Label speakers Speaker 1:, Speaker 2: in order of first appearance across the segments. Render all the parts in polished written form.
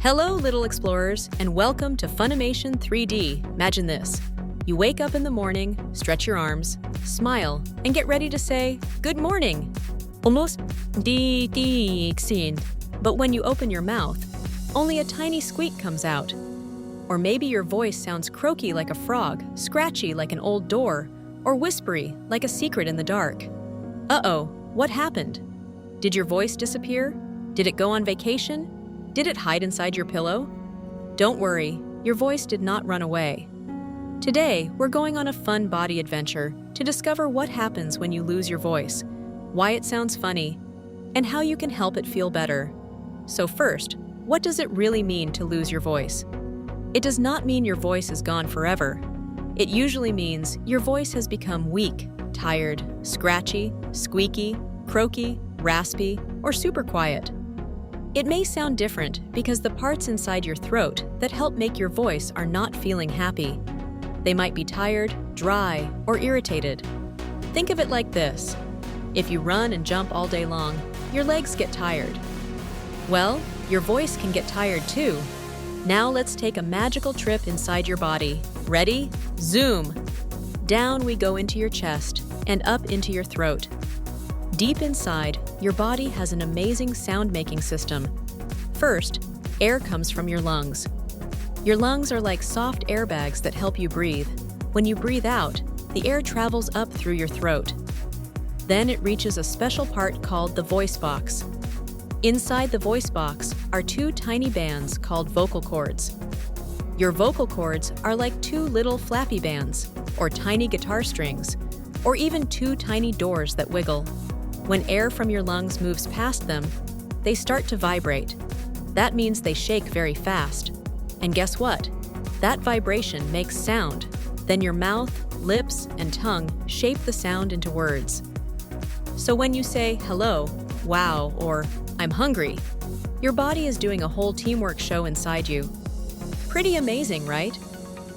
Speaker 1: Hello, little explorers, and welcome to Funimation 3D. Imagine this. You wake up in the morning, stretch your arms, smile, and get ready to say, "Good morning." Almost but when you open your mouth, only a tiny squeak comes out. Or maybe your voice sounds croaky like a frog, scratchy like an old door, or whispery like a secret in the dark. Uh-oh, what happened? Did your voice disappear? Did it go on vacation? Did it hide inside your pillow? Don't worry, your voice did not run away. Today, we're going on a fun body adventure to discover what happens when you lose your voice, why it sounds funny, and how you can help it feel better. So first, what does it really mean to lose your voice? It does not mean your voice is gone forever. It usually means your voice has become weak, tired, scratchy, squeaky, croaky, raspy, or super quiet. It may sound different because the parts inside your throat that help make your voice are not feeling happy. They might be tired, dry, or irritated. Think of it like this. If you run and jump all day long, your legs get tired. Well, your voice can get tired too. Now let's take a magical trip inside your body. Ready? Zoom! Down we go into your chest and up into your throat. Deep inside, your body has an amazing sound-making system. First, air comes from your lungs. Your lungs are like soft airbags that help you breathe. When you breathe out, the air travels up through your throat. Then it reaches a special part called the voice box. Inside the voice box are two tiny bands called vocal cords. Your vocal cords are like two little flappy bands, or tiny guitar strings, or even two tiny doors that wiggle. When air from your lungs moves past them, they start to vibrate. That means they shake very fast. And guess what? That vibration makes sound. Then your mouth, lips, and tongue shape the sound into words. So when you say hello, wow, or I'm hungry, your body is doing a whole teamwork show inside you. Pretty amazing, right?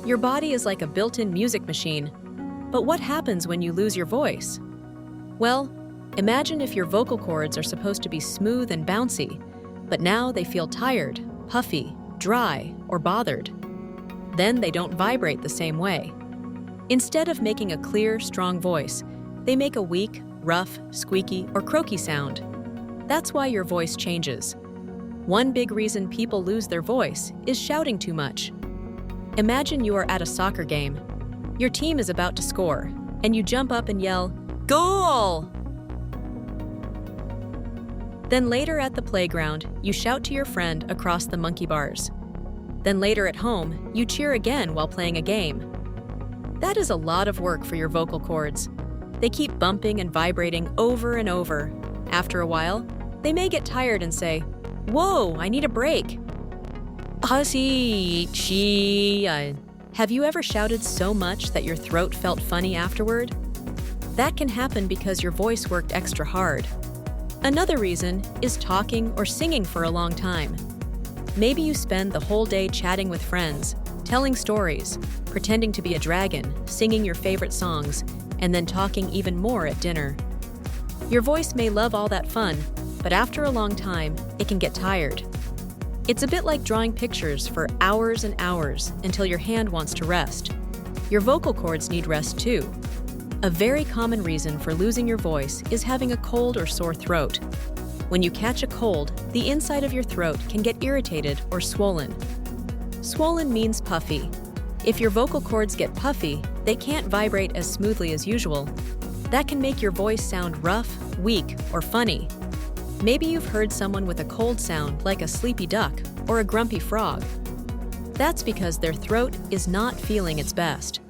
Speaker 1: Your body is like a built-in music machine. But what happens when you lose your voice? Well, imagine if your vocal cords are supposed to be smooth and bouncy, but now they feel tired, puffy, dry, or bothered. Then they don't vibrate the same way. Instead of making a clear, strong voice, they make a weak, rough, squeaky, or croaky sound. That's why your voice changes. One big reason people lose their voice is shouting too much. Imagine you are at a soccer game. Your team is about to score, and you jump up and yell, "Goal!" Then later at the playground, you shout to your friend across the monkey bars. Then later at home, you cheer again while playing a game. That is a lot of work for your vocal cords. They keep bumping and vibrating over and over. After a while, they may get tired and say, "Whoa, I need a break." Have you ever shouted so much that your throat felt funny afterward? That can happen because your voice worked extra hard. Another reason is talking or singing for a long time. Maybe you spend the whole day chatting with friends, telling stories, pretending to be a dragon, singing your favorite songs, and then talking even more at dinner. Your voice may love all that fun, but after a long time, it can get tired. It's a bit like drawing pictures for hours and hours until your hand wants to rest. Your vocal cords need rest too. A very common reason for losing your voice is having a cold or sore throat. When you catch a cold, the inside of your throat can get irritated or swollen. Swollen means puffy. If your vocal cords get puffy, they can't vibrate as smoothly as usual. That can make your voice sound rough, weak, or funny. Maybe you've heard someone with a cold sound like a sleepy duck or a grumpy frog. That's because their throat is not feeling its best.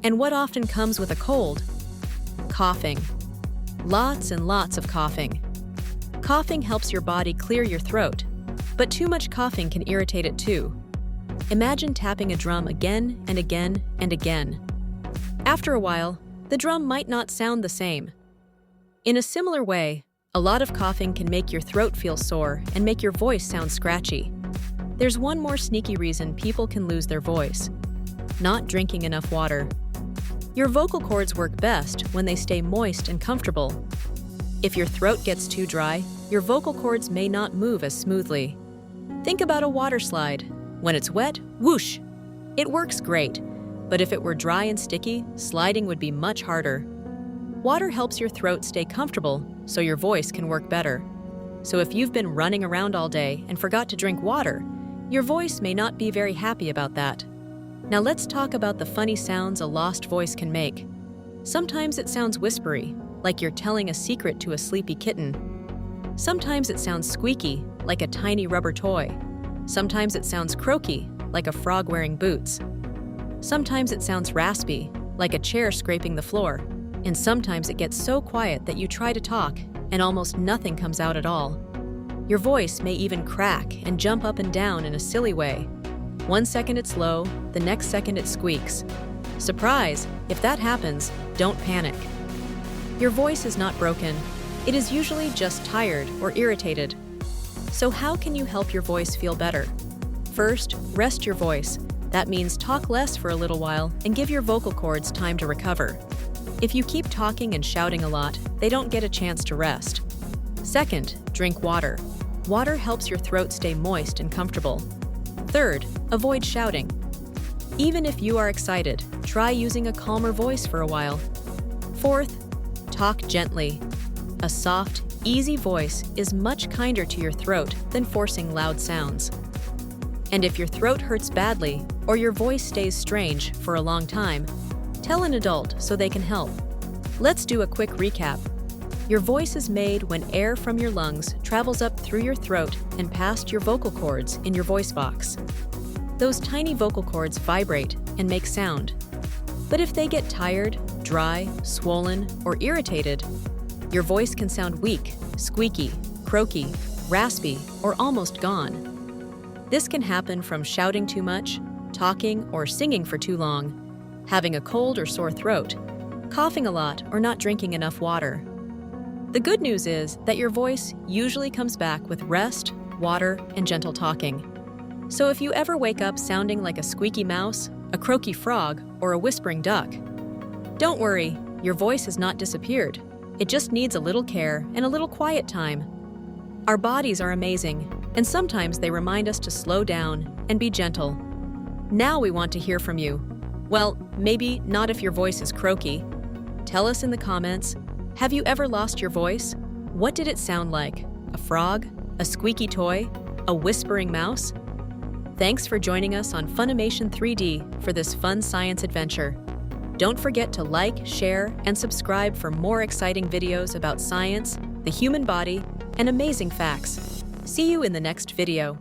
Speaker 1: And what often comes with a cold? Coughing. Lots and lots of coughing. Coughing helps your body clear your throat, but too much coughing can irritate it too. Imagine tapping a drum again and again and again. After a while, the drum might not sound the same. In a similar way, a lot of coughing can make your throat feel sore and make your voice sound scratchy. There's one more sneaky reason people can lose their voice: not drinking enough water. Your vocal cords work best when they stay moist and comfortable. If your throat gets too dry, your vocal cords may not move as smoothly. Think about a water slide. When it's wet, whoosh! It works great, but if it were dry and sticky, sliding would be much harder. Water helps your throat stay comfortable so your voice can work better. So if you've been running around all day and forgot to drink water, your voice may not be very happy about that. Now let's talk about the funny sounds a lost voice can make. Sometimes it sounds whispery, like you're telling a secret to a sleepy kitten. Sometimes it sounds squeaky, like a tiny rubber toy. Sometimes it sounds croaky, like a frog wearing boots. Sometimes it sounds raspy, like a chair scraping the floor. And sometimes it gets so quiet that you try to talk and almost nothing comes out at all. Your voice may even crack and jump up and down in a silly way. One second it's low, the next second it squeaks. Surprise! If that happens, don't panic. Your voice is not broken. It is usually just tired or irritated. So how can you help your voice feel better? First, rest your voice. That means talk less for a little while and give your vocal cords time to recover. If you keep talking and shouting a lot, they don't get a chance to rest. Second, drink water. Water helps your throat stay moist and comfortable. Third, avoid shouting. Even if you are excited, try using a calmer voice for a while. Fourth, talk gently. A soft, easy voice is much kinder to your throat than forcing loud sounds. And if your throat hurts badly or your voice stays strange for a long time, tell an adult so they can help. Let's do a quick recap. Your voice is made when air from your lungs travels up through your throat and past your vocal cords in your voice box. Those tiny vocal cords vibrate and make sound. But if they get tired, dry, swollen, or irritated, your voice can sound weak, squeaky, croaky, raspy, or almost gone. This can happen from shouting too much, talking or singing for too long, having a cold or sore throat, coughing a lot, or not drinking enough water. The good news is that your voice usually comes back with rest, water, and gentle talking. So if you ever wake up sounding like a squeaky mouse, a croaky frog, or a whispering duck, don't worry, your voice has not disappeared. It just needs a little care and a little quiet time. Our bodies are amazing, and sometimes they remind us to slow down and be gentle. Now we want to hear from you. Well, maybe not if your voice is croaky. Tell us in the comments, have you ever lost your voice? What did it sound like? A frog? A squeaky toy? A whispering mouse? Thanks for joining us on Funimation 3D for this fun science adventure. Don't forget to like, share, and subscribe for more exciting videos about science, the human body, and amazing facts. See you in the next video.